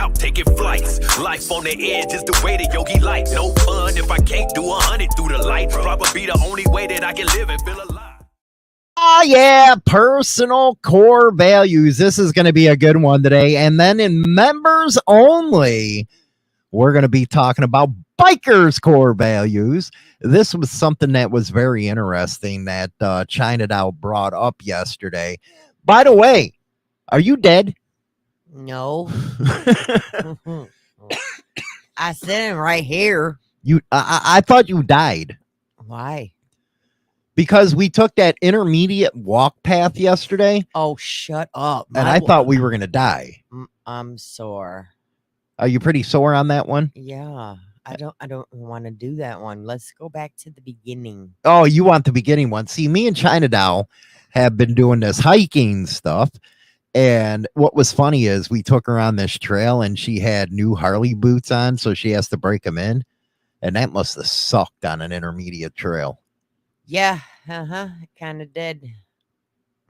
out, taking flights. Life on the edge is the way that Yogi like. No fun if I can't do 100 through the light. Probably the only way that I can live and feel alive. Oh, yeah, personal core values. This is going to be a good one today. And then in members only, we're going to be talking about bikers' core values. This was something that was very interesting that China Dow brought up yesterday. By the way, are you dead? No. I said him right here. I thought you died. Why? Because we took that intermediate walk path yesterday. Oh, shut up. And I thought we were going to die. I'm sore. Are you pretty sore on that one? Yeah. I don't want to do that one. Let's go back to the beginning. Oh, you want the beginning one. See, me and China Dow have been doing this hiking stuff. And what was funny is we took her on this trail and she had new Harley boots on. So she has to break them in. And that must have sucked on an intermediate trail. Yeah, kind of did.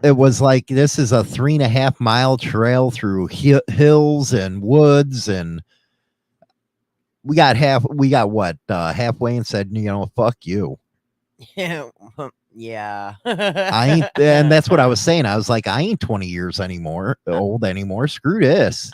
It was like, this is a 3.5 mile trail through hills and woods, and we got halfway and said, fuck you. Yeah. I ain't, and that's what I was saying. I was like, I ain't 20 years old anymore. Screw this.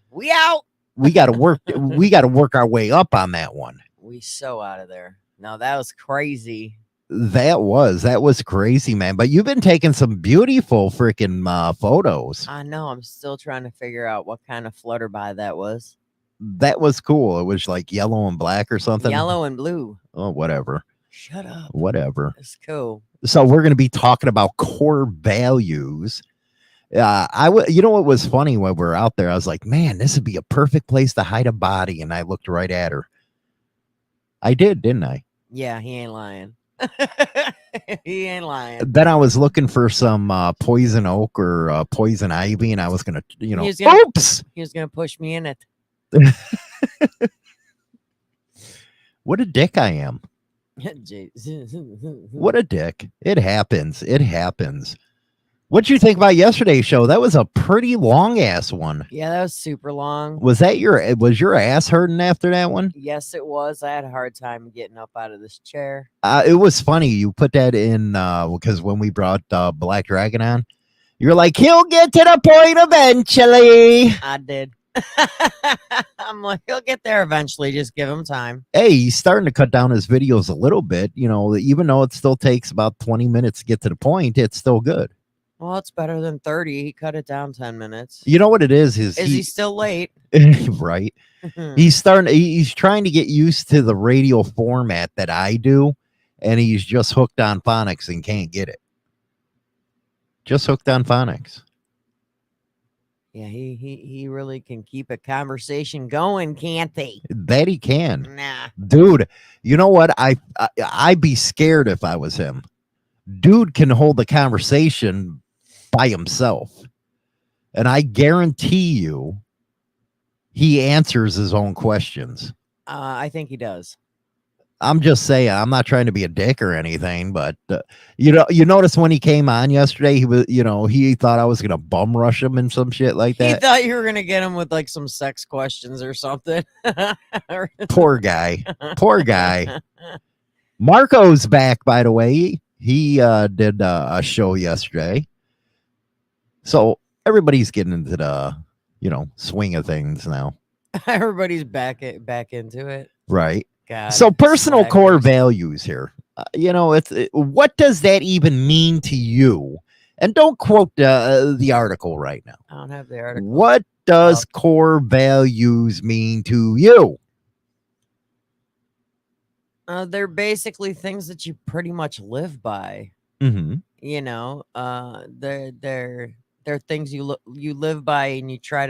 We out. We got to work our way up on that one. We so out of there. No, that was crazy. That was crazy, man. But you've been taking some beautiful freaking photos. I know. I'm still trying to figure out what kind of flutterby that was. That was cool. It was like yellow and black or something. Yellow and blue. Oh, whatever. Shut up. Whatever. It's cool. So we're going to be talking about core values. You know what was funny when we were out there? I was like, man, this would be a perfect place to hide a body. And I looked right at her. I did, didn't I? Yeah, he ain't lying. He ain't lying. Then I was looking for some poison oak or poison ivy, and I was gonna, oops! He was gonna push me in it. What a dick I am! What a dick! It happens. It happens. What'd you think about yesterday's show? That was a pretty long ass one. Yeah, that was super long. Was your ass hurting after that one? Yes, it was. I had a hard time getting up out of this chair. It was funny. You put that in because when we brought Black Dragon on, you're like, he'll get to the point eventually. I did. I'm like, he'll get there eventually. Just give him time. Hey, he's starting to cut down his videos a little bit. Even though it still takes about 20 minutes to get to the point, it's still good. Well, it's better than 30. He cut it down 10 minutes. You know what it is? Is he still late? Right. He's trying to get used to the radio format that I do, and he's just hooked on phonics and can't get it. Just hooked on phonics. Yeah, he really can keep a conversation going, can't he? That he can. Nah. Dude, you know what? I'd be scared if I was him. Dude can hold the conversation by himself. And I guarantee you he answers his own questions. I think he does. I'm just saying, I'm not trying to be a dick or anything, but you notice when he came on yesterday, he thought I was going to bum rush him and some shit like that. He thought you were going to get him with like some sex questions or something. Poor guy. Poor guy. Marco's back, by the way. He did a show yesterday. So everybody's getting into the, swing of things now. Everybody's back into it. Right. God, so personal core values here. What does that even mean to you? And don't quote the article right now. I don't have the article. What does core values mean to you? They're basically things that you pretty much live by. Mm-hmm. They're things you live by, and you try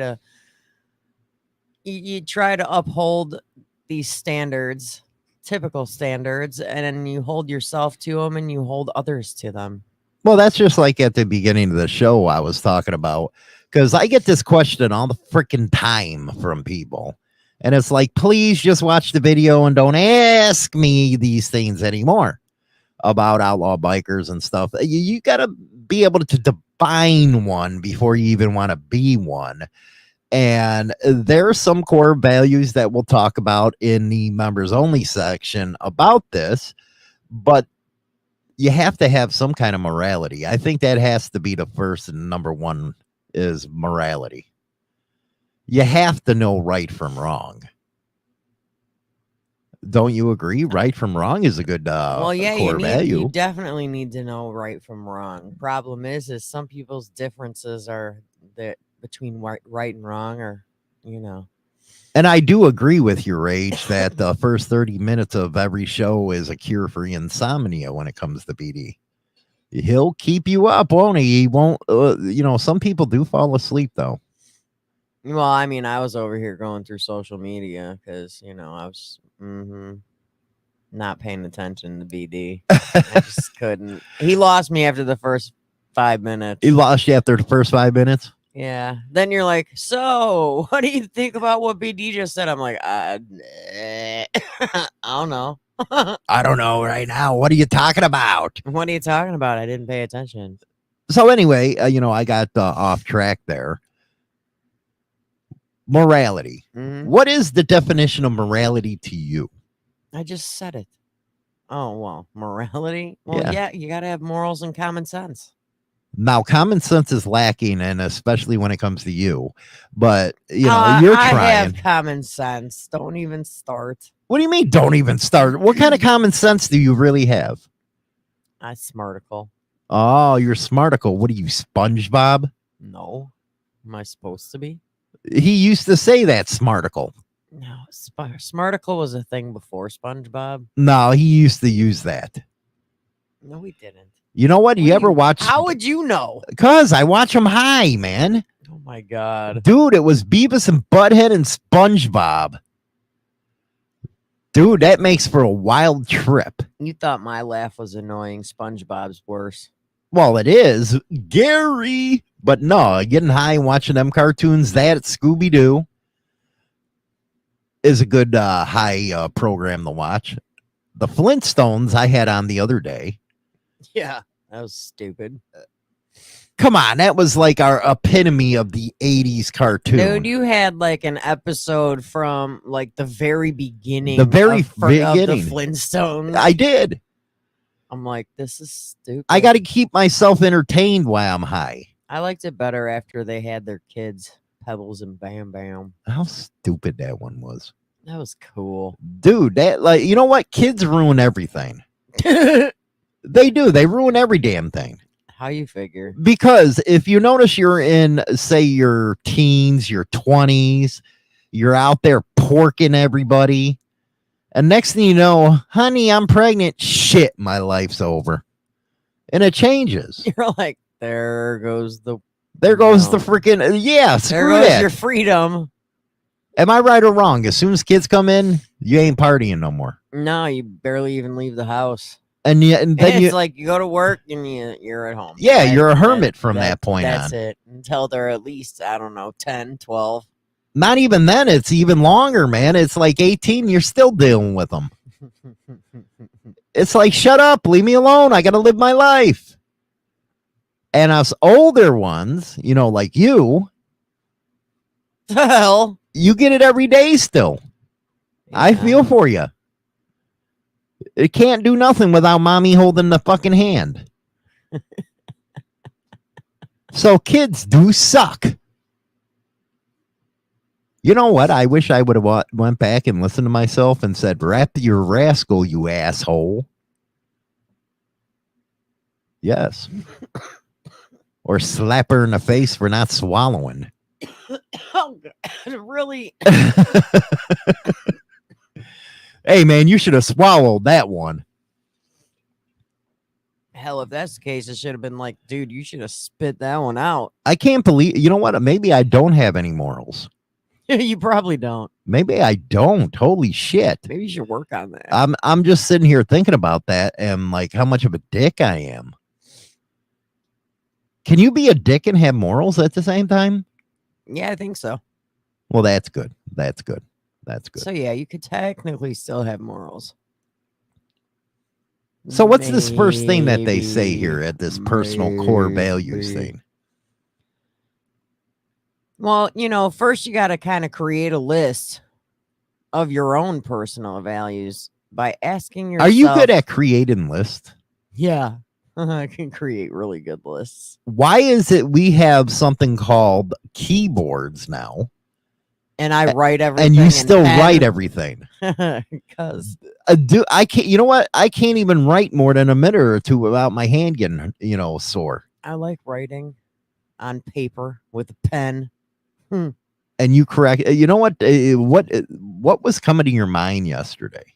to uphold these standards, typical standards, and then you hold yourself to them and you hold others to them. Well, that's just like at the beginning of the show I was talking about, because I get this question all the freaking time from people. And it's like, please just watch the video and don't ask me these things anymore about outlaw bikers and stuff. You got to be able to define one before you even want to be one. And there are some core values that we'll talk about in the members only section about this, but you have to have some kind of morality. I think that has to be the first and number one is morality. You have to know right from wrong. Don't you agree? Right from wrong is a good well, yeah, core value. you definitely need to know right from wrong. Problem is some people's differences are that between right and wrong, or And I do agree with your age that the first 30 minutes of every show is a cure for insomnia when it comes to BD. He'll keep you up, won't he? He won't, some people do fall asleep though. Well, I mean, I was over here going through social media because, I was not paying attention to BD. I just couldn't. He lost me after the first 5 minutes. He lost you after the first 5 minutes? Yeah. Then you're like, so what do you think about what BD just said? I'm like, I don't know. I don't know right now. What are you talking about? What are you talking about? I didn't pay attention. So anyway, I got off track there. Morality. Mm-hmm. What is the definition of morality to you? I just said it. Oh, well, morality? Well, yeah you got to have morals and common sense. Now, common sense is lacking, and especially when it comes to you. But, you're I trying. have common sense. Don't even start. What do you mean, don't even start? What kind of common sense do you really have? I'm smarticle. Oh, you're smarticle. What are you, SpongeBob? No. Am I supposed to be? He used to say that, smarticle. No, smarticle was a thing before SpongeBob. No, he used to use that. No, he didn't. You know what? You ever watch? How would you know? Because I watch him high, man. Oh, my God. Dude, it was Beavis and Butthead and SpongeBob. Dude, that makes for a wild trip. You thought my laugh was annoying. SpongeBob's worse. Well, it is. Gary. But no, getting high and watching them cartoons, that Scooby-Doo is a good high program to watch. The Flintstones I had on the other day. Yeah, that was stupid. Come on, that was like our epitome of the 80s cartoon. Dude, you had like an episode from like the very beginning. The very of the beginning. Flintstones. I did. I'm like, this is stupid. I got to keep myself entertained while I'm high. I liked it better after they had their kids, Pebbles and Bam Bam. How stupid that one was. That was cool. Dude, that, like, you know what? Kids ruin everything. They do. They ruin every damn thing. How you figure? Because if you notice you're in, say, your teens, your 20s, you're out there porking everybody. And next thing you know, honey, I'm pregnant. Shit, my life's over. And it changes. You're like, there goes the freaking, yeah, screw there goes that. your freedom. Am I right or wrong? As soon as kids come in, you ain't partying no more. No, you barely even leave the house. And then It's like you go to work and you're at home. Yeah, you're a hermit from that point on. That's it. Until they're at least, I don't know, 10, 12. Not even then. It's even longer, man. It's like 18. You're still dealing with them. It's like, shut up. Leave me alone. I got to live my life. And us older ones, like you. The hell? You get it every day still. Yeah. I feel for you. It can't do nothing without mommy holding the fucking hand. So kids do suck. You know what? I wish I would have went back and listened to myself and said, "Rap your rascal, you asshole." Yes. Or slap her in the face for not swallowing. Oh, God. Really? Hey, man, you should have swallowed that one. Hell, if that's the case, it should have been like, dude, you should have spit that one out. I can't believe, you know what? Maybe I don't have any morals. You probably don't. Maybe I don't. Holy shit. Maybe you should work on that. I'm just sitting here thinking about that and like how much of a dick I am. Can you be a dick and have morals at the same time? Yeah, I think so. Well, that's good. That's good. That's good. So yeah, you could technically still have morals. So what's this first thing that they say here at this personal core values thing? Well, first you got to kind of create a list of your own personal values by asking yourself. Are you good at creating lists? Yeah. I can create really good lists. Why is it we have something called keyboards now? And I write everything. And you still write everything. Because I can't. You know what? I can't even write more than a minute or two without my hand getting sore. I like writing on paper with a pen. And you correct. You know what? What was coming to your mind yesterday?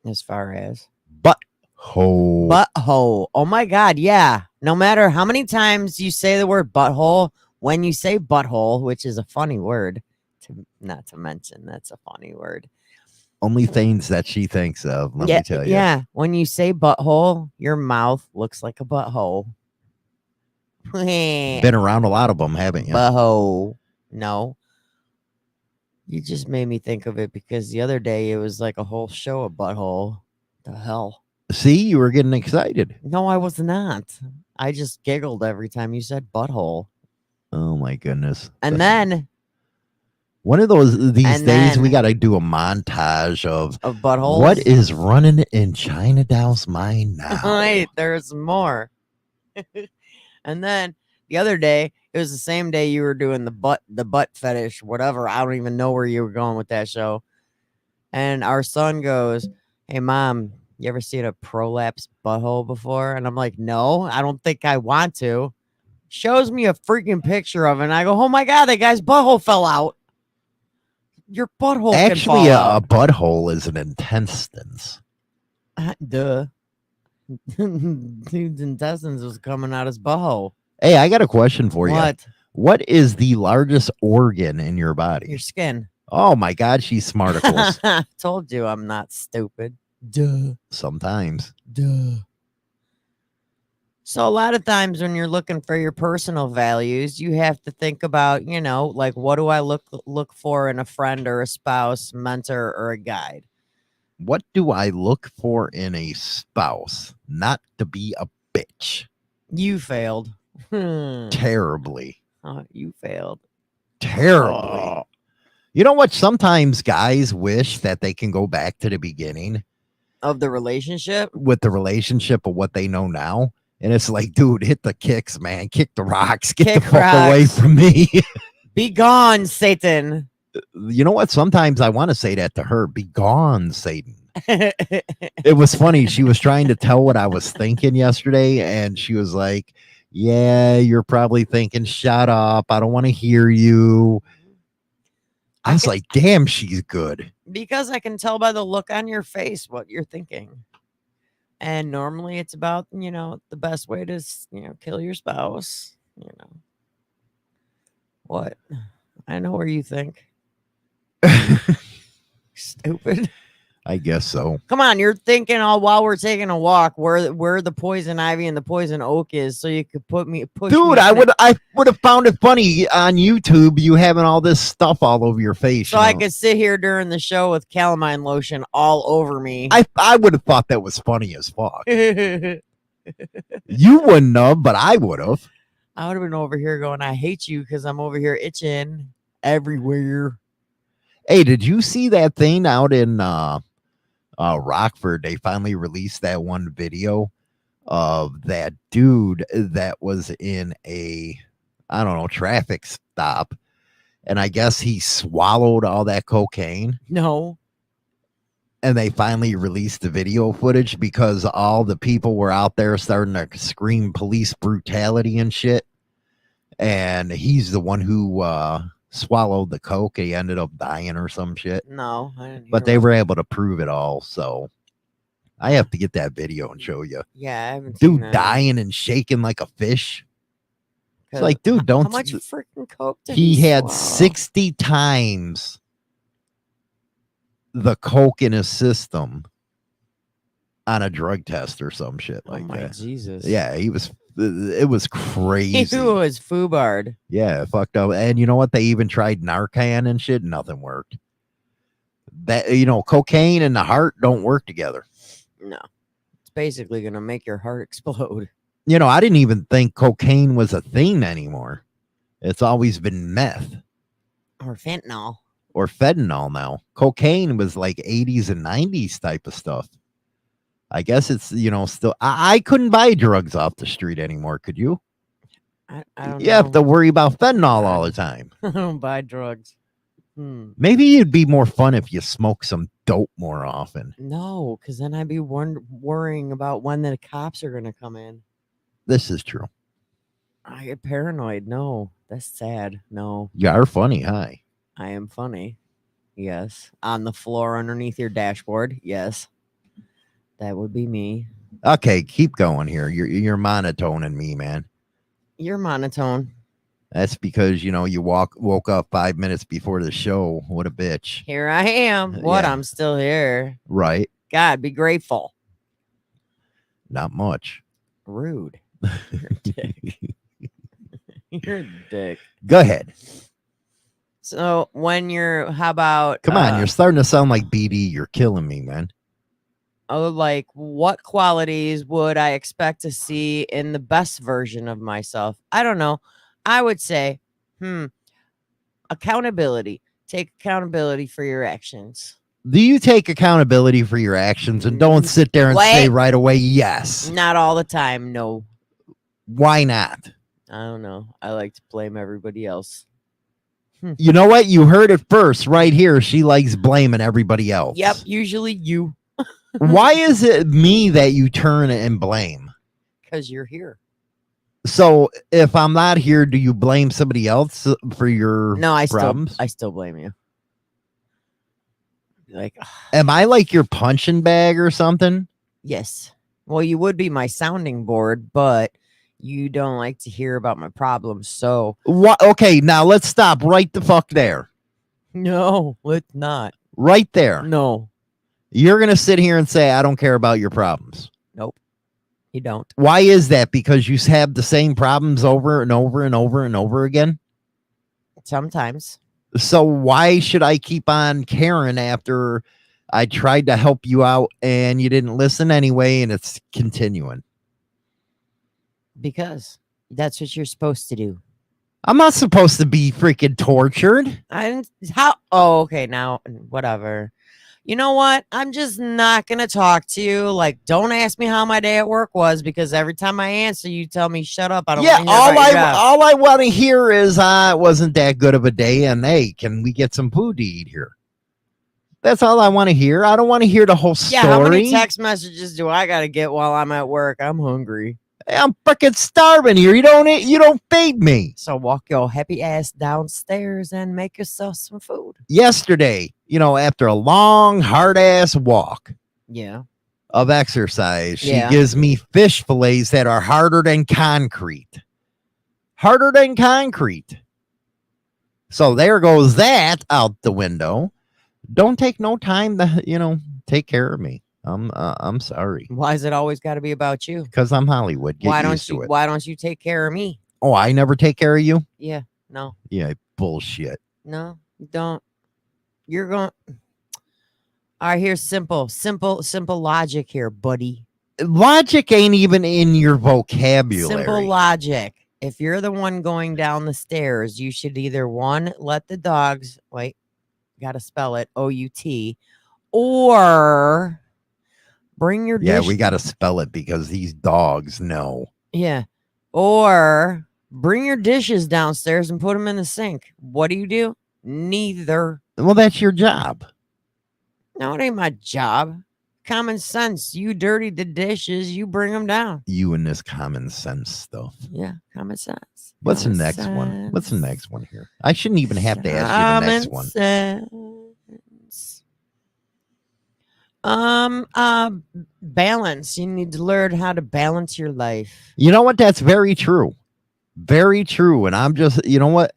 As far as butthole. Oh my God, yeah. No matter how many times you say the word butthole, when you say butthole, which is a funny word, not to mention that's a funny word. Only things that she thinks of, let me tell you. Yeah, when you say butthole, your mouth looks like a butthole. Been around a lot of them, haven't you? Butthole. No. You just made me think of it because the other day it was like a whole show of butthole. The hell? See, you were getting excited. No, I was not. I just giggled every time you said butthole. Oh my goodness. And then one of these days we got to do a montage of buttholes. What is running in China Dow's mind now? Wait, there's more. And then the other day, it was the same day you were doing the butt fetish, whatever. I don't even know where you were going with that show. And our son goes, "Hey, Mom, you ever seen a prolapse butthole before?" And I'm like, "No, I don't think I want to." Shows me a freaking picture of it, and I go, "Oh my God, that guy's butthole fell out." Your butthole actually can fall a butthole is an intestines. Duh. Dude's intestines was coming out his butthole. Hey, I got a question for you. What is the largest organ in your body? Your skin. Oh my God, she's smarticles. Told you I'm not stupid. Duh. Sometimes. Duh. So a lot of times when you're looking for your personal values, you have to think about, like, what do I look for in a friend or a spouse, mentor, or a guide? What do I look for in a spouse? Not to be a bitch. You failed. Terribly. Oh, you failed. Terribly. Oh. You know what? Sometimes guys wish that they can go back to the beginning of the relationship. With the relationship of what they know now. And it's like, dude, hit the kicks, man. Kick the rocks. Get the fuck away from me. Be gone, Satan. You know what? Sometimes I want to say that to her. Be gone, Satan. It was funny. She was trying to tell what I was thinking yesterday. And she was like, yeah, you're probably thinking, shut up. I don't want to hear you. I was like, damn, she's good. Because I can tell by the look on your face what you're thinking. And normally it's about, the best way to, kill your spouse, What? I know where you think. Stupid. I guess so. Come on, you're thinking while we're taking a walk where the poison ivy and the poison oak is, so you could push Dude, I would have found it funny on YouTube, you having all this stuff all over your face. So I could sit here during the show with calamine lotion all over me. I would have thought that was funny as fuck. You wouldn't have, but I would have. I would have been over here going, I hate you because I'm over here itching everywhere. Hey, did you see that thing out in Rockford? They finally released that one video of that dude that was in a, I don't know, traffic stop. And I guess he swallowed all that cocaine. No. And they finally released the video footage because all the people were out there starting to scream police brutality and shit. And he's the one who swallowed the coke. He ended up dying or some shit. No, I didn't. But they were able to prove it all. So I have to get that video and show you. Yeah, I haven't dude seen that. Dying and shaking like a fish. It's like, dude, don't. How much freaking coke did he had swallow? 60 times the coke in his system on a drug test or some shit like that. Jesus. Yeah, he was. It was crazy. He was foobarred. Yeah, fucked up. And you know what? They even tried Narcan and shit. Nothing worked. That, cocaine and the heart don't work together. No, it's basically gonna make your heart explode. I didn't even think cocaine was a thing anymore. It's always been meth Or fentanyl. or fentanyl now. Cocaine was like 80s and 90s type of stuff. I guess it's, still. I couldn't buy drugs off the street anymore. Could you? I don't You have know. to worry about fentanyl all the time. I don't buy drugs. Maybe it'd be more fun if you smoke some dope more often. No, because then I'd be worrying about when the cops are going to come in. This is true. I get paranoid. No, that's sad. No, You are funny, hi. I am funny. Yes. On the floor underneath your dashboard. Yes. That would be me. Okay, keep going here. You're monotoning me, man. You're monotone. That's because you woke up 5 minutes before the show. What a bitch. Here I am. What? Yeah. I'm still here. Right. God, be grateful. Not much. Rude. You're a dick. You're a dick. Go ahead. So how about Come on, you're starting to sound like BD. You're killing me, man. like what qualities would I expect to see in the best version of myself? I don't know. I would say, accountability. Take accountability for your actions. Do you take accountability for your actions and don't sit there and say right away, yes? Not all the time. No. Why not? I don't know. I like to blame everybody else. You know what? You heard it first right here. She likes blaming everybody else. Yep. Usually you. Why is it me that you turn and blame? Because you're here. So if I'm not here, do you blame somebody else for your problems? I still blame you. Like, am I like your punching bag or something? Yes. Well, you would be my sounding board, but you don't like to hear about my problems. So what? Okay, now let's stop right the fuck there. No, let's not. Right there. No. You're gonna sit here and say I don't care about your problems. Nope. You don't. Why is that? Because you have the same problems over and over and over and over again? Sometimes. So why should I keep on caring after I tried to help you out and you didn't listen anyway and it's continuing? Because that's what you're supposed to do. I'm not supposed to be freaking tortured. Oh, okay. Now, whatever. You know what? I'm just not going to talk to you. Like, don't ask me how my day at work was, because every time I answer, you tell me, shut up. I don't want to hear about your job. All I want to hear is it wasn't that good of a day. And hey, can we get some food to eat here? That's all I want to hear. I don't want to hear the whole story. Yeah, how many text messages do I got to get while I'm at work? I'm hungry. I'm freaking starving here. You don't feed me. So walk your happy ass downstairs and make yourself some food. Yesterday, after a long, hard ass walk of exercise, she gives me fish fillets that are harder than concrete. Harder than concrete. So there goes that out the window. Don't take no time to, take care of me. I'm sorry. Why is it always got to be about you? Because I'm Hollywood. Why don't you take care of me? Oh, I never take care of you? Yeah. No. Yeah, bullshit. No, you don't. You're going. All right, here's simple logic here, buddy. Logic ain't even in your vocabulary. Simple logic. If you're the one going down the stairs, you should either let the dogs, got to spell it, O-U-T, or bring your dish. Yeah, we got to spell it because these dogs know. Yeah. Or bring your dishes downstairs and put them in the sink. What do? Neither. Well, that's your job. No, it ain't my job. Common sense. You dirty the dishes, you bring them down. You and this common sense stuff. Yeah, common sense. What's the next one? What's the next one here? I shouldn't even have to ask you the next one. Sense. Balance. You need to learn how to balance your life. You know what? That's very true. Very true. And I'm just, you know what?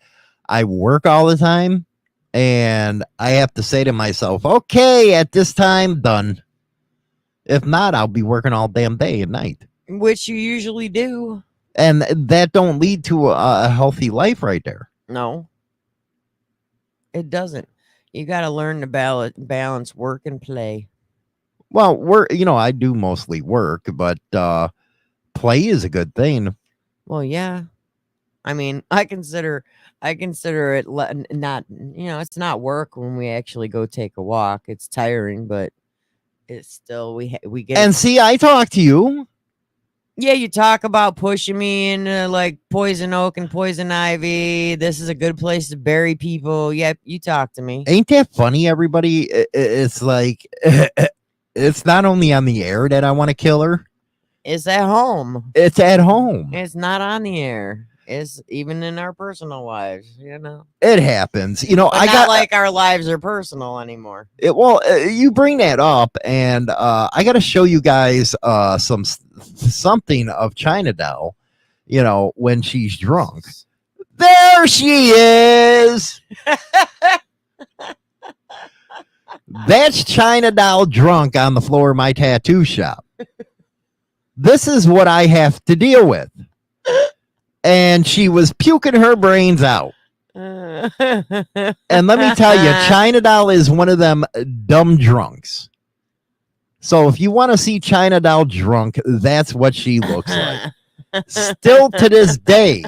I work all the time and I have to say to myself, okay, at this time, done. If not, I'll be working all damn day and night. Which you usually do. And that don't lead to a healthy life right there. No. It doesn't. You got to learn to balance work and play. Well, I do mostly work, but play is a good thing. Well, yeah. I mean, I consider it not, it's not work when we actually go take a walk. It's tiring, but it's still we get. And see, I talk to you. Yeah, you talk about pushing me into like poison oak and poison ivy. This is a good place to bury people. Yep, you talk to me. Ain't that funny, everybody? It's like, it's not only on the air that I want to kill her. It's at home. It's at home. It's not on the air. It's even in our personal lives, It happens. But I got like our lives are personal anymore. You bring that up, and I got to show you guys something of China Doll, when she's drunk. There she is. That's China Doll drunk on the floor of my tattoo shop. This is what I have to deal with. And she was puking her brains out. And let me tell you, China Doll is one of them dumb drunks. So if you want to see China Doll drunk, that's what she looks like. Still to this day,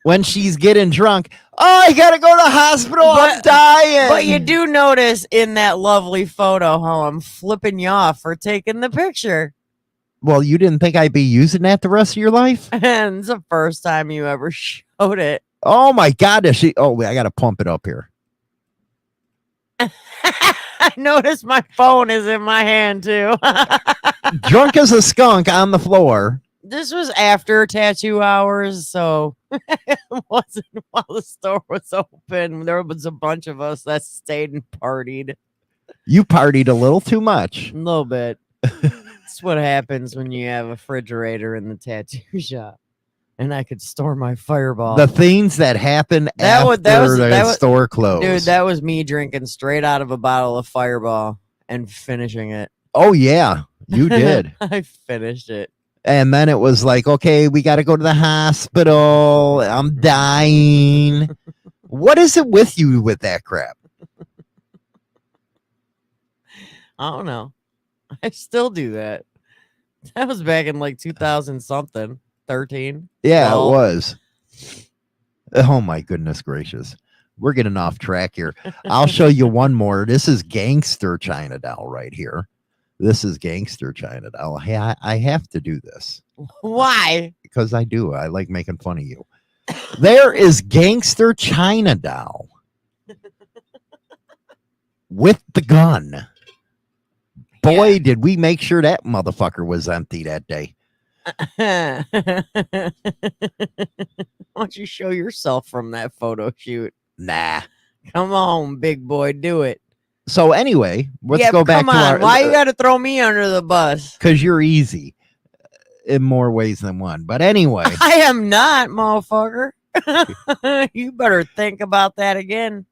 when she's getting drunk, I gotta go to the hospital, I'm dying. But you do notice in that lovely photo how I'm flipping you off for taking the picture. Well, you didn't think I'd be using that the rest of your life? And it's the first time you ever showed it. Oh my God. I got to pump it up here. I noticed my phone is in my hand too. Drunk as a skunk on the floor. This was after tattoo hours, so it wasn't while the store was open. There was a bunch of us that stayed and partied. You partied a little too much. A little bit. That's what happens when you have a refrigerator in the tattoo shop. And I could store my Fireball. The things that happen after the store closed. Dude, that was me drinking straight out of a bottle of Fireball and finishing it. Oh, yeah, you did. I finished it. And then it was like, okay, we got to go to the hospital. I'm dying. What is it with you with that crap? I don't know. I still do that. That was back in like 2000 something, 13. Yeah, 12. It was. Oh my goodness gracious. We're getting off track here. I'll show you one more. This is Gangster China Doll right here. This is Gangster China Doll. Hey, I have to do this. Why? Because I do. I like making fun of you. There is Gangster China Doll with the gun. Boy, did we make sure that motherfucker was empty that day. Why don't you show yourself from that photo shoot? Nah. Come on, big boy, do it. So anyway, let's go back to our... Why you got to throw me under the bus? Because you're easy in more ways than one. But anyway. I am not, motherfucker. You better think about that again.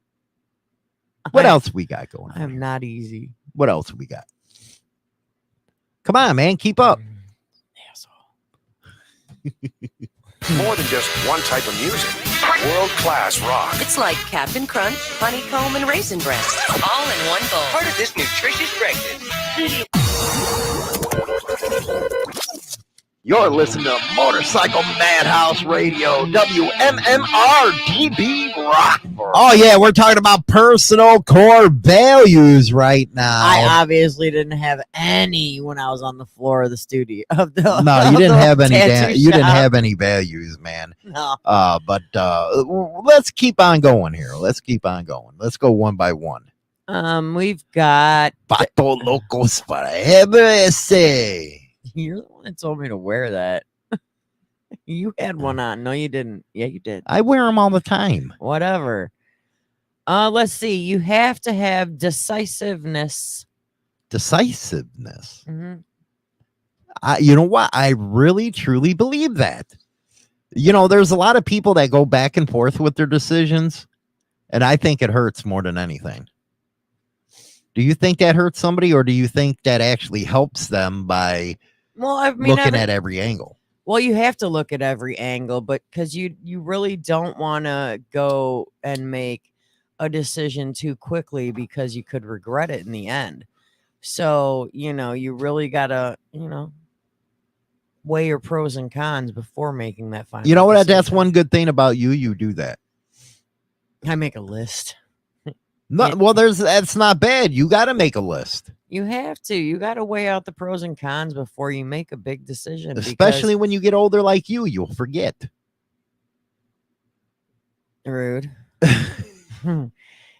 What else we got going on? I'm not easy. What else we got? Come on, man. Keep up. More than just one type of music. World-class rock. It's like Captain Crunch, Honeycomb, and Raisin Bran. All in one bowl. Part of this nutritious breakfast. You're listening to Motorcycle Madhouse Radio, WMMR DB Rockford. Oh, yeah, we're talking about personal core values right now. I obviously didn't have any when I was on the floor of the studio. No, you didn't have any. You didn't have any values, man. No. But let's keep on going here. Let's keep on going. Let's go one by one. We've got Pato Locos Forever ese. You're the one that told me to wear that. You had one on. No, you didn't. Yeah, you did. I wear them all the time. Whatever. Let's see. You have to have decisiveness. Decisiveness. Mm-hmm. You know what? I really, truly believe that. You know, there's a lot of people that go back and forth with their decisions, and I think it hurts more than anything. Do you think that hurts somebody, or do you think that actually helps them by looking at every angle? Well, you have to look at every angle, but because you really don't want to go and make a decision too quickly because you could regret it in the end. So, you really got to, weigh your pros and cons before making that final You know what? That's decision. one good thing about you. You do that. I make a list. No, Yeah. well, that's not bad. You got to make a list, You have to. You got to weigh out the pros and cons before you make a big decision. especially when you get older like you. You'll forget. Rude.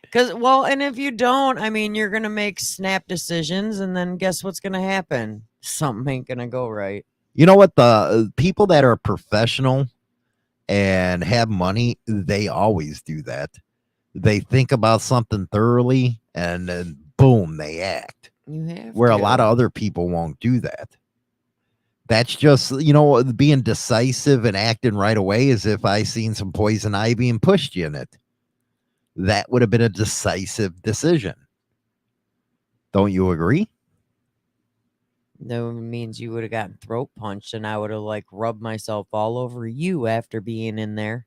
Because, well, and if you don't, I mean, you're going to make snap decisions, and then guess what's going to happen? Something ain't going to go right. You know what? The people that are professional and have money, they always do that. They think about something thoroughly, and then boom, they act. You have Where a to. lot of other people won't do that. That's just, being decisive and acting right away, as if I seen some poison ivy and pushed you in it. That would have been a decisive decision. Don't you agree? No, it means you would have gotten throat punched, and I would have, like, rubbed myself all over you after being in there.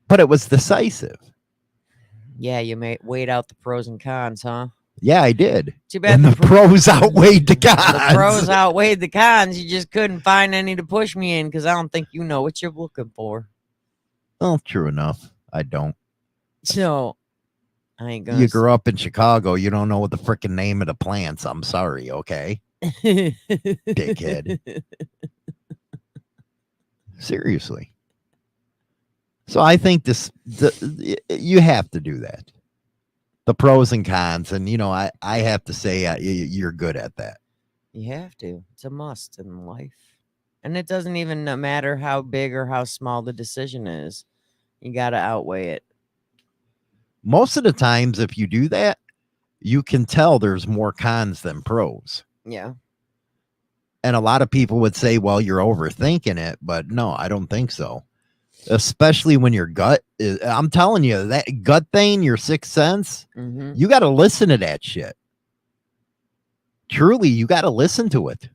But it was decisive. Yeah, you may weighed out the pros and cons, huh? Yeah, I did. Too bad And the pros outweighed the cons. the pros outweighed the cons. You just couldn't find any to push me in because I don't think you know what you're looking for. Well, true enough. I don't. So, I ain't gonna. You grew up in Chicago. You don't know what the freaking name of the plants. I'm sorry, okay? Dickhead. Seriously. So I think you have to do that. The pros and cons. And, I have to say you're good at that. You have to. It's a must in life. And it doesn't even matter how big or how small the decision is. You got to outweigh it. Most of the times, if you do that, you can tell there's more cons than pros. Yeah. And a lot of people would say, well, you're overthinking it. But no, I don't think so. Especially when your gut is, I'm telling you, that gut thing, your sixth sense, Mm-hmm. you got to listen to that shit. Truly, you got to listen to it.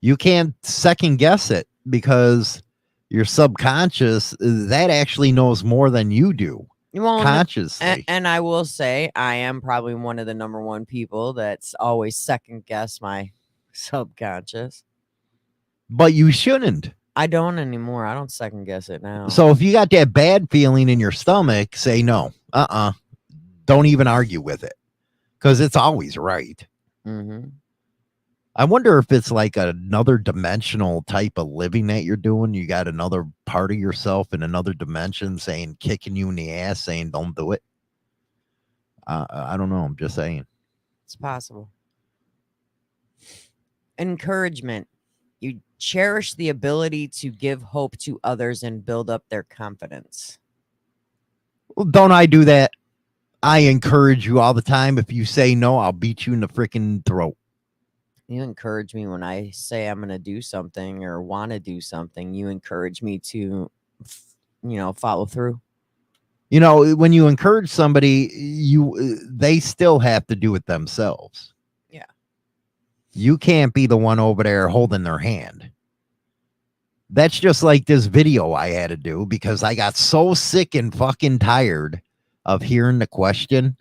You can't second guess it because your subconscious, that actually knows more than you do. Well, Consciously. and I will say, I am probably one of the number one people that's always second guess my subconscious. But you shouldn't. I don't anymore. I don't second guess it now. So if you got that bad feeling in your stomach, say no. Don't even argue with it. Because it's always right. Mm-hmm. I wonder if it's like another dimensional type of living that you're doing. You got another part of yourself in another dimension saying, kicking you in the ass, saying, don't do it. I don't know. I'm just saying. It's possible. Encouragement. You cherish the ability to give hope to others and build up their confidence. Well, don't I do that? I encourage you all the time. If you say no, I'll beat you in the freaking throat. You encourage me when I say I'm going to do something or want to do something. You encourage me to, follow through. When you encourage somebody, they still have to do it themselves. Yeah. You can't be the one over there holding their hand. That's just like this video I had to do because I got so sick and fucking tired of hearing the question.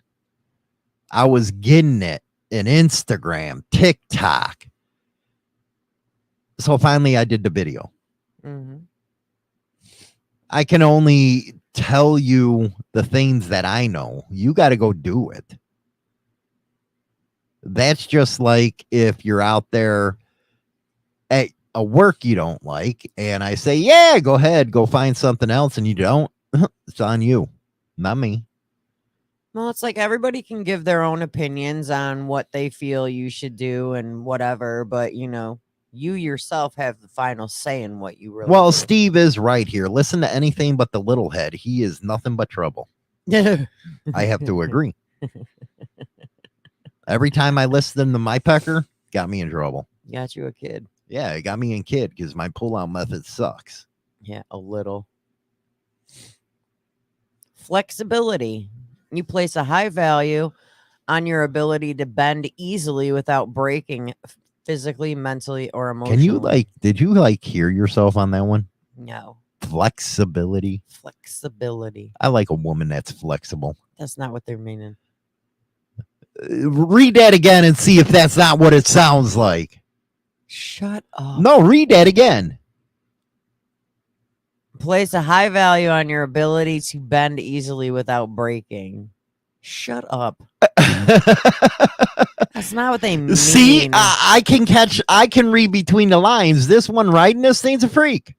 I was getting it in Instagram, TikTok. So finally I did the video. Mm-hmm. I can only tell you the things that I know. You got to go do it. That's just like if you're out there at a work you don't like and I say, yeah, go ahead, go find something else, and you don't. It's on you, not me. Well, it's like everybody can give their own opinions on what they feel you should do and whatever, but you yourself have the final say in what you really Well, do. Steve is right here. Listen to anything but the little head. He is nothing but trouble. I have to agree. Every time I listen to my pecker, got me in trouble. Got you a kid. Yeah, it got me in kid because my pullout method sucks. Yeah, a little. Flexibility. You place a high value on your ability to bend easily without breaking physically, mentally, or emotionally. Did you hear yourself on that one? No. Flexibility. Flexibility. I like a woman that's flexible. That's not what they're meaning. Read that again and see if that's not what it sounds like. Shut up. No, read that again. Place a high value on your ability to bend easily without breaking. Shut up. That's not what they mean. See, I can read between the lines. This one writing this thing's a freak.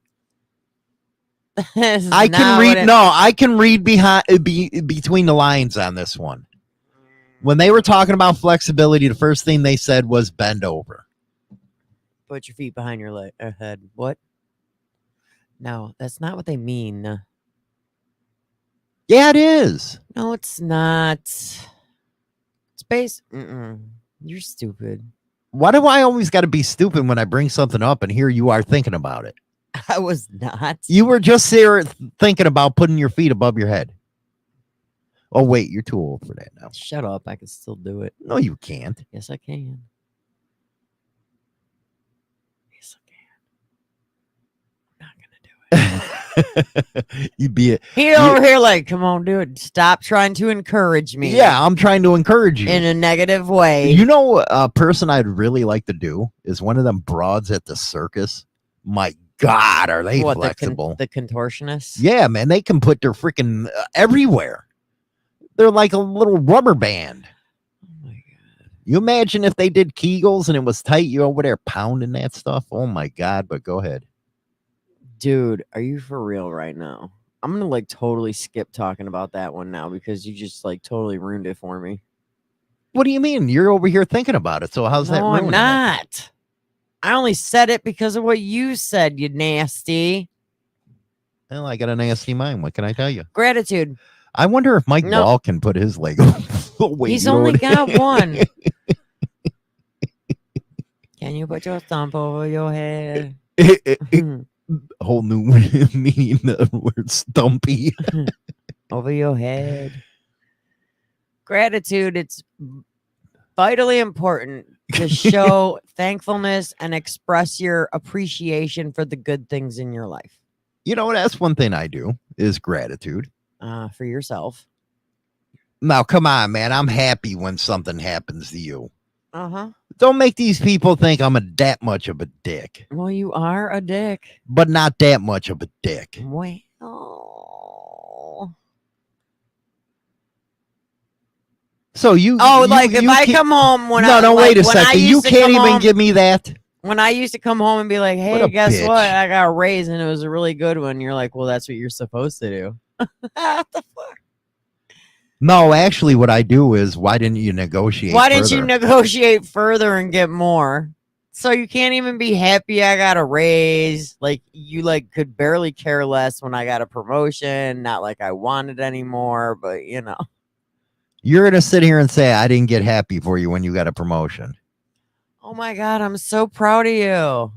I can read between the lines on this one. When they were talking about flexibility, the first thing they said was bend over. Put your feet behind your head. What? No, that's not what they mean. Yeah, it is. No, it's not. Space. You're stupid. Why do I always got to be stupid when I bring something up and here you are thinking about it? I was not. You were just there thinking about putting your feet above your head. Oh, wait, you're too old for that now. Shut up. I can still do it. No, you can't. Yes, I can. Yes, I can. I'm not going to do it. You'd be over here like, come on, do it. Stop trying to encourage me. Yeah, I'm trying to encourage you. In a negative way. You know, a person I'd really like to do is one of them broads at the circus. My God, are they flexible? The contortionists? Yeah, man, they can put their freaking everywhere. They're like a little rubber band. Oh my God. You imagine if they did Kegels and it was tight, you over there pounding that stuff? Oh my God, but go ahead. Dude, are you for real right now? I'm going to like totally skip talking about that one now because you just like totally ruined it for me. What do you mean? You're over here thinking about it. So how's that ruining I'm not. I only said it because of what you said, you nasty. Well, I got a nasty mind. What can I tell you? Gratitude. I wonder if Mike Wall can put his Lego away. He's only got one. Can you put your thumb over your head? Whole new meaning the word stumpy. Over your head. Gratitude. It's vitally important to show thankfulness and express your appreciation for the good things in your life. You know, that's one thing I do is gratitude. For yourself. Now, come on, man. I'm happy when something happens to you. Uh-huh. Don't make these people think I'm that much of a dick. Well, you are a dick. But not that much of a dick. Well. So you... if I come home when wait a second. You can't even give me that? When I used to come home and be like, hey, guess what? I got a raise and it was a really good one. You're like, well, that's what you're supposed to do. What the fuck? No, actually, what I do is, why didn't you negotiate? Why didn't you negotiate further and get more? So you can't even be happy I got a raise. Like you could barely care less when I got a promotion. Not like I wanted anymore, but you know. You're gonna sit here and say I didn't get happy for you when you got a promotion. Oh my God, I'm so proud of you.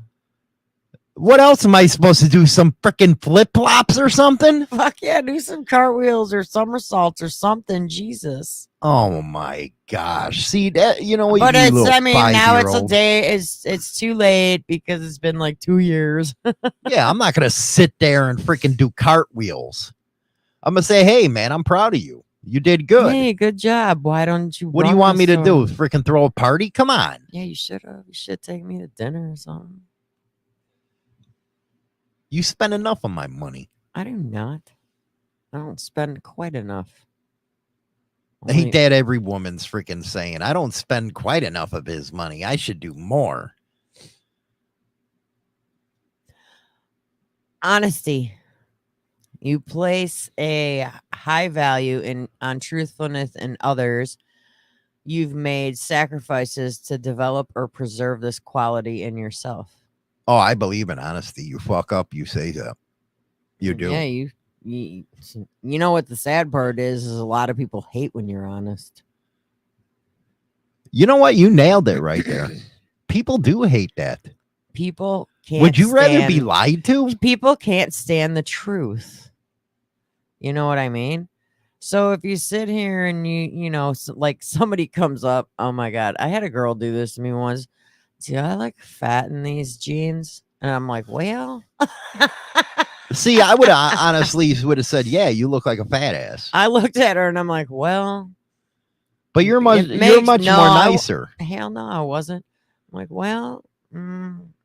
What else am I supposed to do? Some freaking flip-flops or something? Fuck yeah, do some cartwheels or somersaults or something. Jesus. Oh my gosh. See that, you know what? But it's, now it's a day, it's too late because it's been like 2 years. Yeah, I'm not gonna sit there and freaking do cartwheels. I'm gonna say, hey man, I'm proud of you. You did good. Hey, good job. Why don't you? What do you want me to do? Freaking throw a party? Come on. Yeah, you should have. You should take me to dinner or something. You spend enough on my money. I do not. I don't spend quite enough. Ain't that every woman's freaking saying? I don't spend quite enough of his money. I should do more. Honesty. You place a high value on truthfulness in others. You've made sacrifices to develop or preserve this quality in yourself. Oh, I believe in honesty. You fuck up, you say that. You do. Yeah, you know what the sad part is a lot of people hate when you're honest. You know what? You nailed it right there. People do hate that. People can't. Would you rather be lied to? People can't stand the truth. You know what I mean? So if you sit here and you know, like somebody comes up, oh my God, I had a girl do this to me once. Do I look fat in these jeans? And I'm like, well. See, I would honestly would have said, yeah, you look like a fat ass. I looked at her and I'm like, well. But you're much more nicer. Hell no, I wasn't. I'm like, well,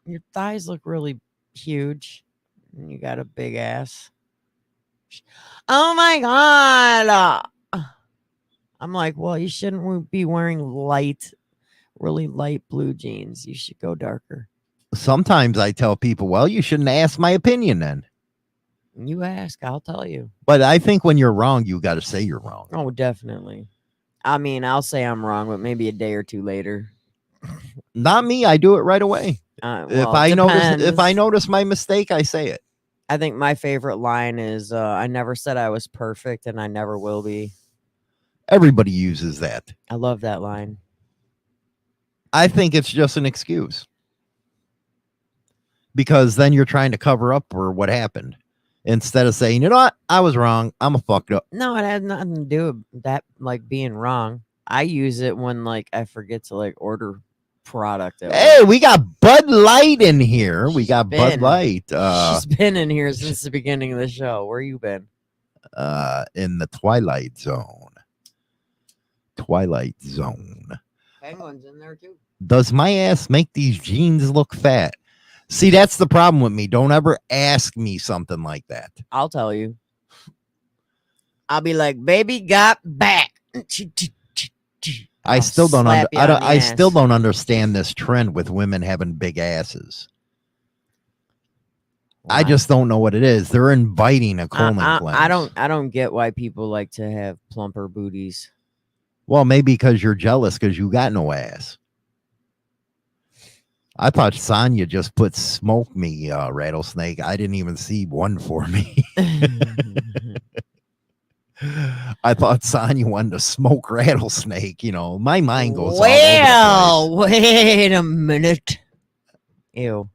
Your thighs look really huge. And you got a big ass. Oh my God. I'm like, well, you shouldn't be wearing really light blue jeans. You should go darker. Sometimes I tell people, well, you shouldn't ask my opinion then. You ask, I'll tell you. But I think when you're wrong, you got to say you're wrong. Oh, definitely. I mean, I'll say I'm wrong, but maybe a day or two later. Not me. I do it right away. If I notice my mistake, I say it. I think my favorite line is, I never said I was perfect and I never will be. Everybody uses that. I love that line. I think it's just an excuse. Because then you're trying to cover up for what happened. Instead of saying, you know what, I was wrong. I'm a fucked up. No, it had nothing to do with that, like being wrong. I use it when like I forget to like order product. Hey, we got Bud Light in here. We got Bud Light. She's been in here since the beginning of the show. Where you been? In the Twilight Zone. Twilight Zone. Penguin's in there too. Does my ass make these jeans look fat? See, that's the problem with me. Don't ever ask me something like that. I'll tell you. I'll be like, baby got back. I still don't understand this trend with women having big asses. Why? I just don't know what it is. They're inviting a colon cleanse. I don't get why people like to have plumper booties. Well, maybe because you're jealous because you got no ass. I thought Sonya just put smoke me, rattlesnake. I didn't even see one for me. I thought Sonya wanted to smoke rattlesnake. You know, my mind goes all over the place. Wait a minute. Ew.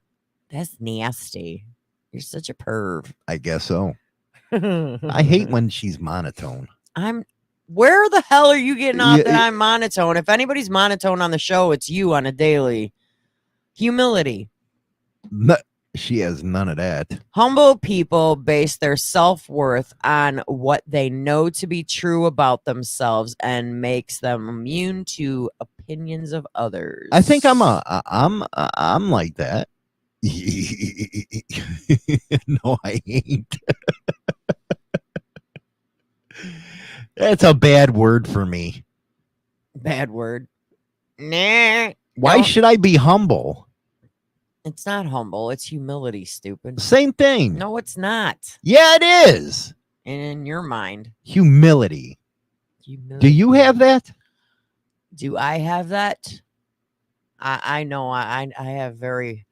That's nasty. You're such a perv. I guess so. I hate when she's monotone. Where the hell are you getting off that I'm monotone? If anybody's monotone on the show, it's you on a daily. Humility. No, she has none of that. Humble people base their self-worth on what they know to be true about themselves and makes them immune to opinions of others. I think I'm like that. No, I ain't. That's a bad word for me. Bad word. Nah. Why should I be humble? It's not humble. It's humility, stupid. Same thing. No, it's not. Yeah, it is. In your mind. Humility. Do you have that? Do I have that? I know I have very,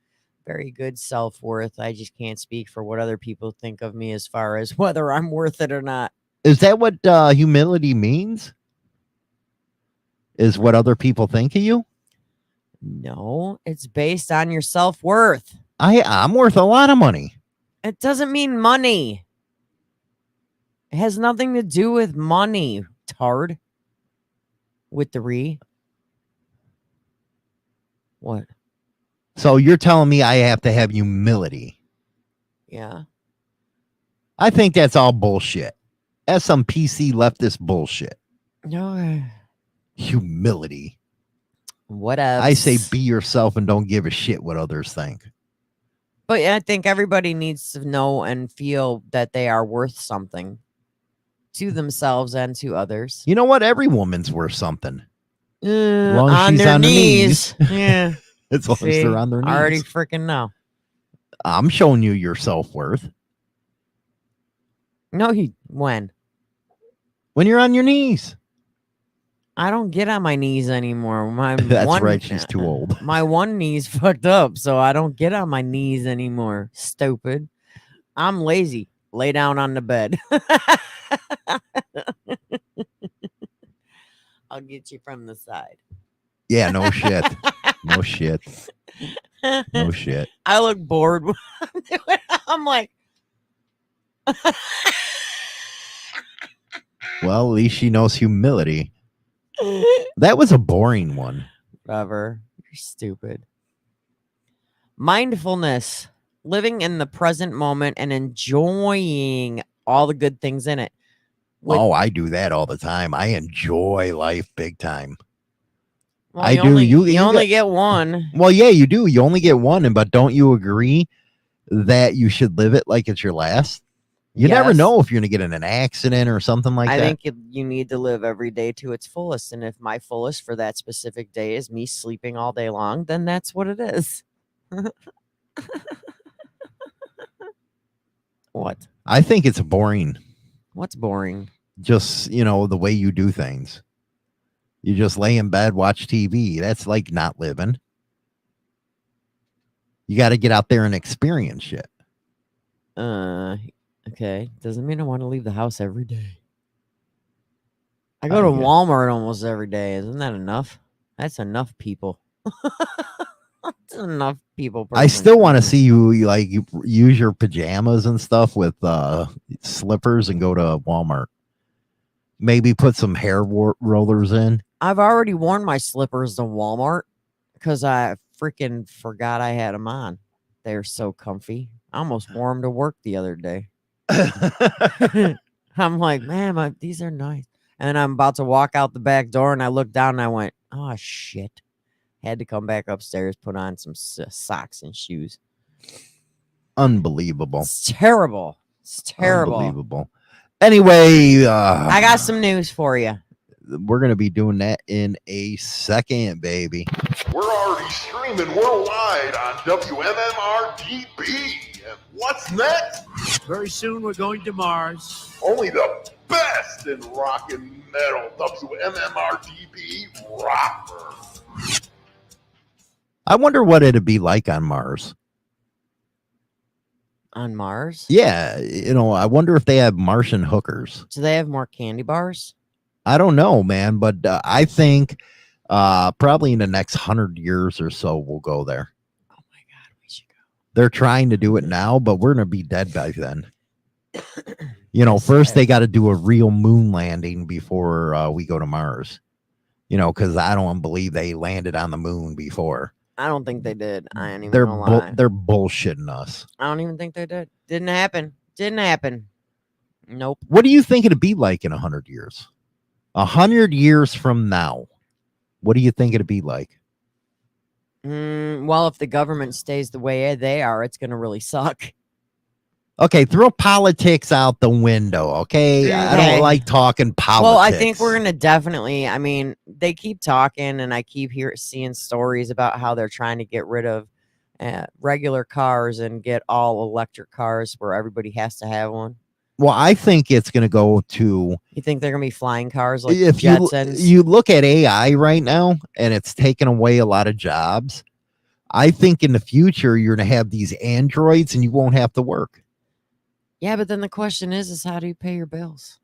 very good self-worth. I just can't speak for what other people think of me as far as whether I'm worth it or not. Is that what humility means? Is what other people think of you? No, it's based on your self-worth. I'm worth a lot of money. It doesn't mean money. It has nothing to do with money, tard. With the re. What? So you're telling me I have to have humility? Yeah. I think that's all bullshit. That's some PC leftist bullshit. No. Humility. Whatever. I say be yourself and don't give a shit what others think. But I think everybody needs to know and feel that they are worth something to themselves and to others. You know what? Every woman's worth something. As long as she's on their knees. Yeah. As long as they're on their knees. I already freaking know. I'm showing you your self-worth. No, when? When you're on your knees. I don't get on my knees anymore. That's right. She's too old. My one knee's fucked up, so I don't get on my knees anymore. Stupid. I'm lazy. Lay down on the bed. I'll get you from the side. Yeah, no shit. No shit. No shit. I look bored when I'm doing it. I'm like... Well, at least she knows humility. That was a boring one. Whatever. You're stupid. Mindfulness. Living in the present moment and enjoying all the good things in it. I do that all the time. I enjoy life big time. Well, I do. Only, You only get one. Well, yeah, you do. You only get one, but don't you agree that you should live it like it's your last? You never Yes. know if you're going to get in an accident or something like I that. think you need to live every day to its fullest. And if my fullest for that specific day is me sleeping all day long, then that's what it is. What? I think it's boring. What's boring? Just, the way you do things. You just lay in bed, watch TV. That's like not living. You got to get out there and experience shit. Okay. Doesn't mean I want to leave the house every day. I go to Yeah. Walmart almost every day. Isn't that enough? That's enough people. That's enough people. I still want to see you use your pajamas and stuff with slippers and go to Walmart. Maybe put some hair rollers in. I've already worn my slippers to Walmart because I freaking forgot I had them on. They're so comfy. I almost wore them to work the other day. I'm like, man, these are nice. And I'm about to walk out the back door, and I looked down and I went, oh, shit. Had to come back upstairs, put on some socks and shoes. Unbelievable. It's terrible. It's terrible. Unbelievable. Anyway, I got some news for you. We're going to be doing that in a second, baby. We're already streaming worldwide on WMMR-DB. And what's next? Very soon we're going to Mars. Only the best in rock and metal. WMMR-DB Rocker. I wonder what it'd be like on Mars. On Mars? Yeah, I wonder if they have Martian hookers. Do they have more candy bars? I don't know, man, but I think probably in the next 100 years or so, we'll go there. Oh my God, we should go. They're trying to do it now, but we're going to be dead by then. First they got to do a real moon landing before we go to Mars. Because I don't believe they landed on the moon before. I don't think they did. I ain't even gonna lie. They're bullshitting us. I don't even think they did. Didn't happen. Didn't happen. Nope. What do you think it'd be like in 100 years? 100 years from now, what do you think it'd be like? Well, if the government stays the way they are, it's gonna really suck. Okay, throw politics out the window, okay? I Okay. don't like talking politics. Well, I think we're gonna definitely. I mean, they keep talking, and I keep seeing stories about how they're trying to get rid of regular cars and get all electric cars where everybody has to have one. Well, I think it's going to go to... You think they're gonna be flying cars like if Jetsons? you look at AI right now, and it's taken away a lot of jobs, I think in the future, you're going to have these androids, and you won't have to work. Yeah, but then the question is how do you pay your bills?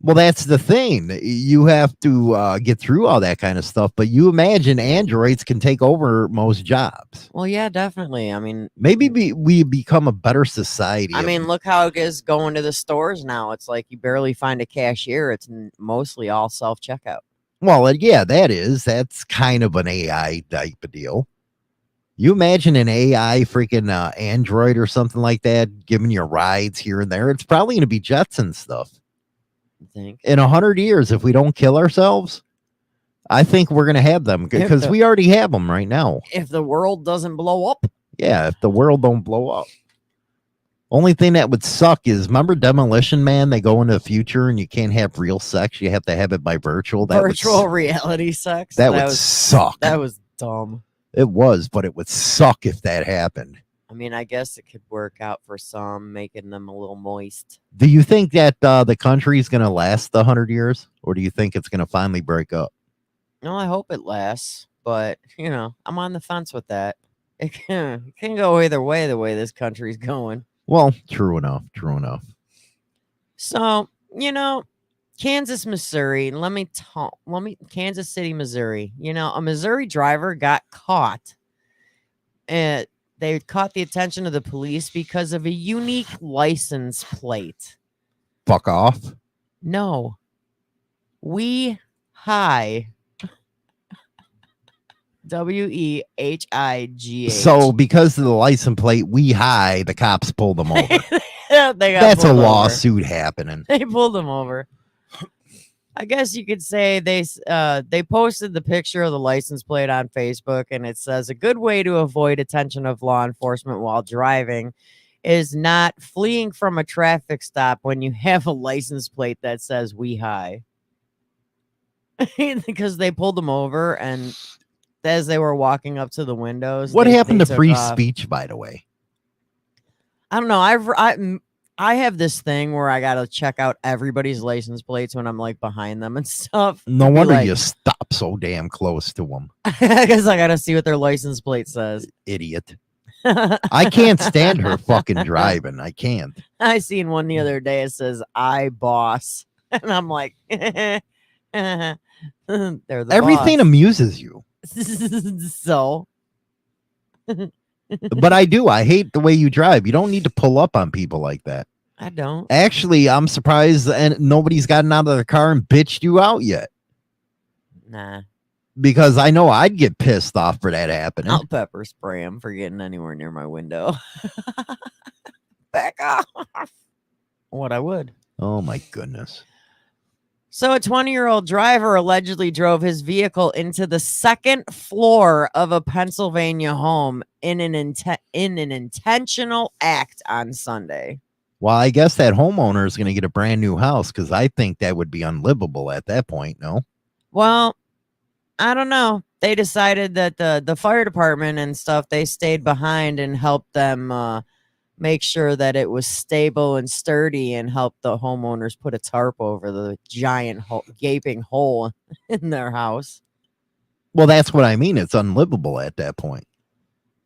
Well, that's the thing. You have to get through all that kind of stuff. But you imagine androids can take over most jobs. Well, yeah, definitely. I mean, Maybe we become a better society. I mean, look how it is going to the stores now. It's like you barely find a cashier. It's mostly all self-checkout. Well, yeah, that's kind of an AI type of deal. You imagine an AI freaking Android or something like that giving you rides here and there. It's probably going to be Jetson stuff. I think. In 100 years, if we don't kill ourselves, I think we're going to have them because we already have them right now. If the world doesn't blow up. Yeah, if the world don't blow up. Only thing that would suck is, remember Demolition Man? They go into the future and you can't have real sex. You have to have it by virtual. Virtual reality sex. That would suck. That was dumb. It was, but it would suck if that happened. I mean, I guess it could work out for some, making them a little moist. Do you think that the country is going to last 100 years? Or do you think it's going to finally break up? No, I hope it lasts. But, I'm on the fence with that. It can go either way, the way this country's going. Well, true enough. True enough. So, Kansas, Missouri. Kansas City, Missouri. A Missouri driver got caught. And they caught the attention of the police because of a unique license plate. Fuck off. No. We high. WEHIGH. So because of the license plate, we high, the cops pulled them over. They got That's a pulled over. lawsuit happening. They pulled them over. I guess you could say they posted the picture of the license plate on Facebook, and it says a good way to avoid attention of law enforcement while driving is not fleeing from a traffic stop when you have a license plate that says "We High," because they pulled them over, and as they were walking up to the windows, What happened they to took free off. speech, by the way? I don't know. I have this thing where I gotta check out everybody's license plates when I'm like behind them and stuff. No to be wonder like, you stop so damn close to them, because I gotta see what their license plate says. idiot. I can't stand her fucking driving. I can't. I seen one the other day. It says "I boss," and I'm like, they're the Everything boss. amuses you. So But I do. I hate the way you drive. You don't need to pull up on people like that. I don't. Actually, I'm surprised and nobody's gotten out of their car and bitched you out yet. Nah, Because I know I'd get pissed off for that happening. I'll pepper spray him for getting anywhere near my window. Back off. What I would. Oh my goodness. So a 20-year-old driver allegedly drove his vehicle into the second floor of a Pennsylvania home in an intentional act on Sunday. Well, I guess that homeowner is going to get a brand new house because I think that would be unlivable at that point. No. Well, I don't know. They decided that the fire department and stuff, they stayed behind and helped them make sure that it was stable and sturdy and help the homeowners put a tarp over the giant gaping hole in their house. Well, that's what I mean. It's unlivable at that point.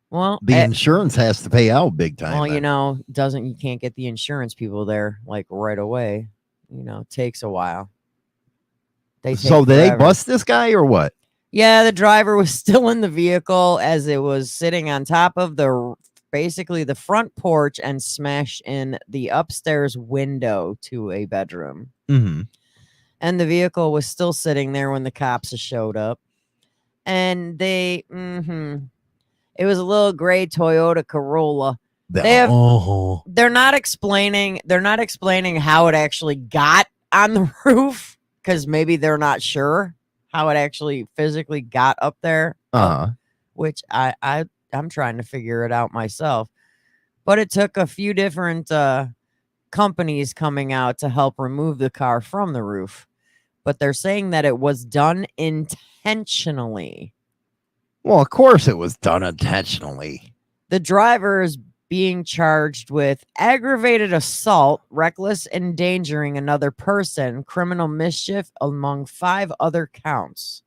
Well, The insurance has to pay out big time. well, you then. know, you can't get the insurance people there like right away. You know, it takes a while. So did they forever. bust this guy or what? Yeah, the driver was still in the vehicle as it was sitting on top of basically the front porch and smashed in the upstairs window to a bedroom. Mm-hmm. And the vehicle was still sitting there when the cops showed up. And it was a little gray Toyota Corolla. They're not explaining how it actually got on the roof, because maybe they're not sure how it actually physically got up there. Which I'm trying to figure it out myself. But it took a few different companies coming out to help remove the car from the roof. But they're saying that it was done intentionally. Well, of course it was done intentionally. The driver is being charged with aggravated assault, reckless endangering another person, criminal mischief, among 5 other counts.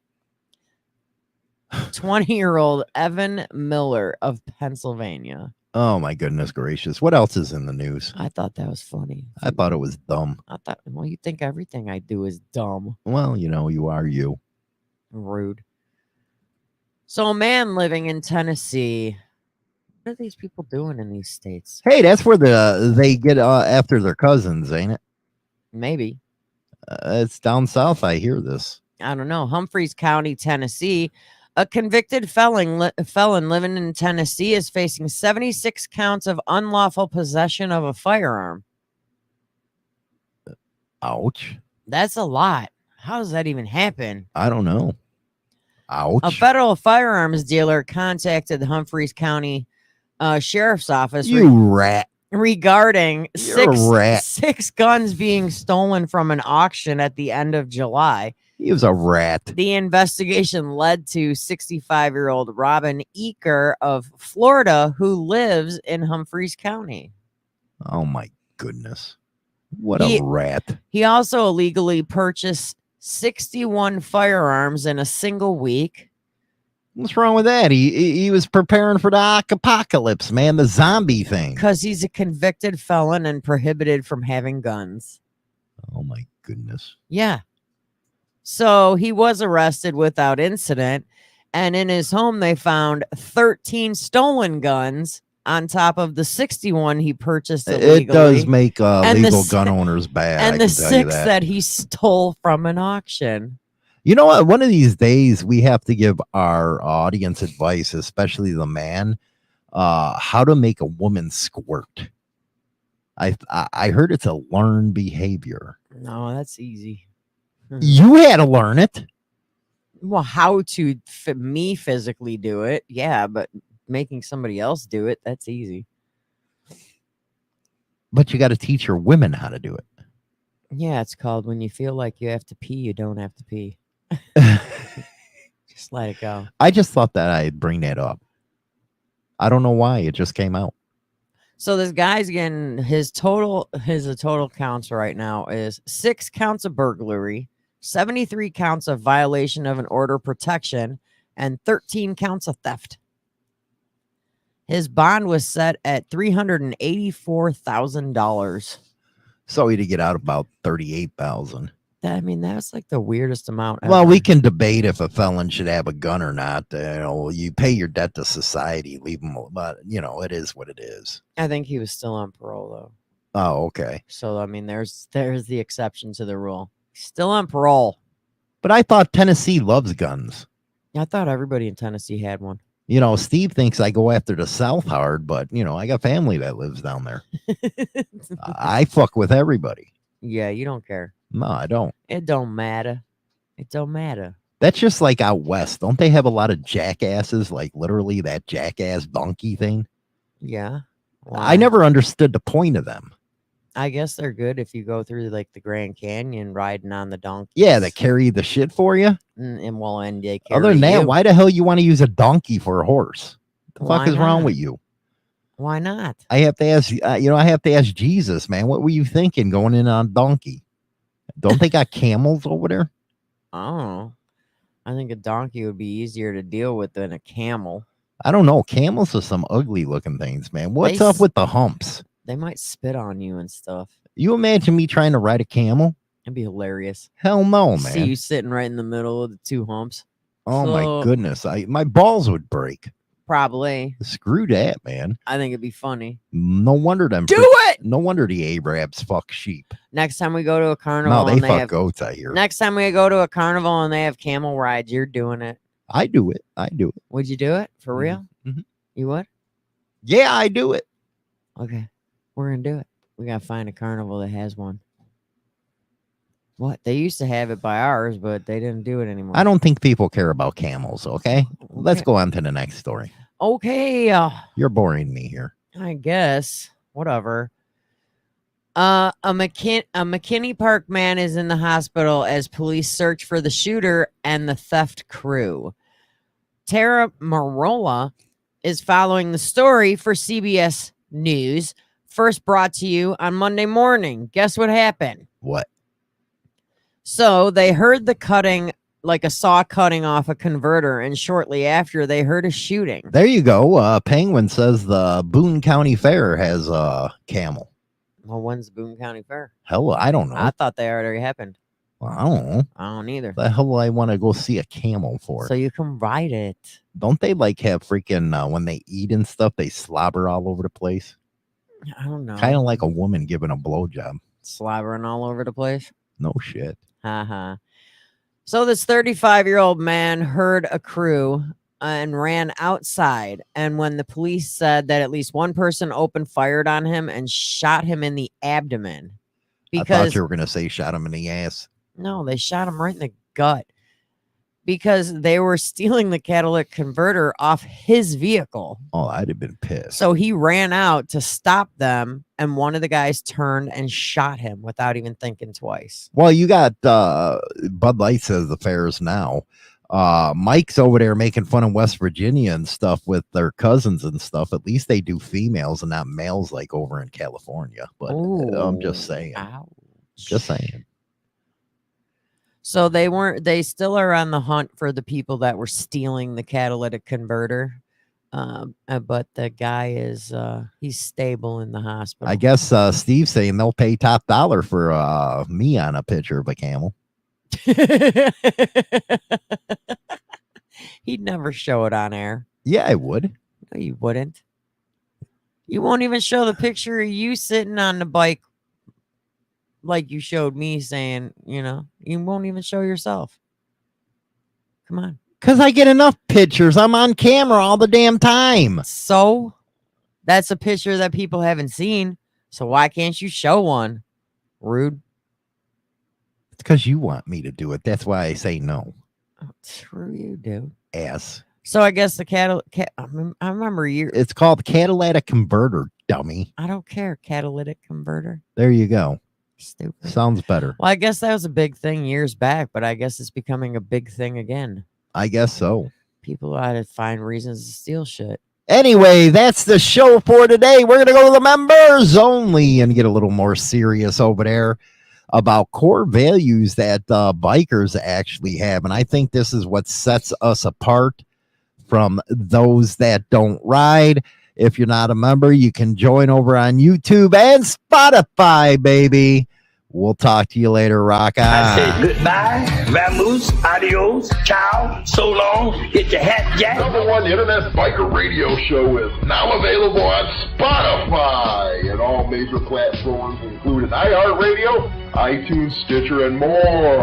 20-year-old Evan Miller of Pennsylvania. Oh my goodness gracious. What else is in the news? I thought that was funny. I thought it was dumb. Well, you think everything I do is dumb. Well, you know, you are you. Rude. So a man living in Tennessee. What are these people doing in these states? Hey, that's where they get after their cousins, ain't it? Maybe. It's down south. I hear this. I don't know. Humphreys County, Tennessee. A convicted felon living in Tennessee is facing 76 counts of unlawful possession of a firearm. Ouch. That's a lot. How does that even happen? I don't know. Ouch. A federal firearms dealer contacted the Humphreys County Sheriff's Office You rat. regarding You're a rat. 6 guns being stolen from an auction at the end of July. He was a rat. The investigation led to 65-year-old Robin Eaker of Florida, who lives in Humphreys County. Oh my goodness. What a rat. He also illegally purchased 61 firearms in a single week. What's wrong with that? He was preparing for the apocalypse, man, the zombie thing. Because he's a convicted felon and prohibited from having guns. Oh my goodness. Yeah. So he was arrested without incident, and in his home they found 13 stolen guns on top of the 61 he purchased illegally. It does make And legal the gun owners bad. and I the can tell you 6 that. that he stole from an auction. You know what? One of these days we have to give our audience advice, especially the man, how to make a woman squirt. I heard it's a learned behavior. No, that's easy. You had to learn it. Well, how to me physically do it, yeah, but making somebody else do it, that's easy. But you got to teach your women how to do it. Yeah, it's called when you feel like you have to pee, you don't have to pee. Just let it go. I just thought that I'd bring that up. I don't know why. It just came out. So this guy's getting his total counts right now is 6 counts of burglary, 73 counts of violation of an order of protection, and 13 counts of theft. His bond was set at $384,000. So he to get out about 38,000. I mean, that's like the weirdest amount ever. Well, we can debate if a felon should have a gun or not. You pay your debt to society, leave them, but it is what it is. I think he was still on parole though. Oh, okay. So I mean, there's the exception to the rule. Still on parole. But I thought Tennessee loves guns. I thought everybody in Tennessee had one. Steve thinks I go after the South hard, but I got family that lives down there. I fuck with everybody. Yeah, you don't care. No, I don't. It don't matter. It don't matter. That's just like out west. Don't they have a lot of jackasses? Like literally that jackass donkey thing. Yeah. I never understood the point of them. I guess they're good if you go through like the Grand Canyon riding on the donkey. Yeah, they carry the shit for you. And they carry Other than that, you. why the hell you want to use a donkey for a horse? The Why fuck is wrong not? with you? Why not? I have to ask. I have to ask Jesus, man. What were you thinking going in on donkey? Don't they got camels over there? Oh, I think a donkey would be easier to deal with than a camel. I don't know. Camels are some ugly looking things, man. What's up with the humps? They might spit on you and stuff. You imagine me trying to ride a camel? It'd be hilarious. Hell no, man. See you sitting right in the middle of the 2 humps. Oh So- my goodness. My balls would break. Probably. Screw that, man. I think it'd be funny. No wonder them. Do it! No wonder the Arabs fuck sheep. Next time we go to a carnival, No, they and fuck have, goats, I hear. next time we go to a carnival and they have camel rides, you're doing it. I do it. Would you do it for real? Mhm. You would? Yeah, I do it. Okay, we're gonna do it. We gotta find a carnival that has one. What? They used to have it by ours, but they didn't do it anymore. I don't think people care about camels, okay? Let's go on to the next story. Okay, You're boring me here. I guess. Whatever. A McKinney Park man is in the hospital as police search for the shooter and the theft crew. Tara Marola is following the story for CBS News, first brought to you on Monday morning. Guess what happened? What? So they heard the cutting, like a saw cutting off a converter, and shortly after they heard a shooting. There you go. Penguin says the Boone County Fair has a camel. Well, when's the Boone County Fair? Hell, I don't know. I thought they already happened. Well, I don't know. I don't either. The hell do I want to go see a camel for? So you can ride it. Don't they like have freaking when they eat and stuff, they slobber all over the place? I don't know. Kind of like a woman giving a blowjob. Slobbering all over the place. No shit. Uh-huh. So this 35-year-old man heard a crew and ran outside. And when the police said that at least one person opened fire on him and shot him in the abdomen. I thought Because you were going to say shot him in the ass. no, they shot him right in the gut. Because they were stealing the catalytic converter off his vehicle. Oh, I'd have been pissed. So he ran out to stop them, and one of the guys turned and shot him without even thinking twice. Well, you got Bud Light says the fairs now. Mike's over there making fun of West Virginia and stuff with their cousins and stuff. At least they do females and not males like over in California. But I'm just saying. Ouch. Just saying. So they still are on the hunt for the people that were stealing the catalytic converter. But the guy is he's stable in the hospital. I guess Steve's saying they'll pay top dollar for me on a picture of a camel. He'd never show it on air. Yeah, I would. No, you wouldn't. You won't even show the picture of you sitting on the bike like you showed me saying, you won't even show yourself. Come on. Because I get enough pictures. I'm on camera all the damn time. So that's a picture that people haven't seen. So why can't you show one? Rude. because you want me to do it. That's why I say no. Oh, screw you, dude. Ass. So I guess the I remember It's called catalytic converter, dummy. I don't care. Catalytic converter. There you go. Stupid. Sounds better. Well, I guess that was a big thing years back, but I guess it's becoming a big thing again. I guess so. People ought to find reasons to steal shit. Anyway, that's the show for today. We're going to go to the members only and get a little more serious over there about core values that bikers actually have. And I think this is what sets us apart from those that don't ride. If you're not a member, you can join over on YouTube and Spotify, baby. We'll talk to you later. Rock on. I say goodbye, vamoose, adios, ciao, so long, get your hat jack. #1 internet biker radio show is now available on Spotify and all major platforms, including iHeartRadio, iTunes, Stitcher, and more.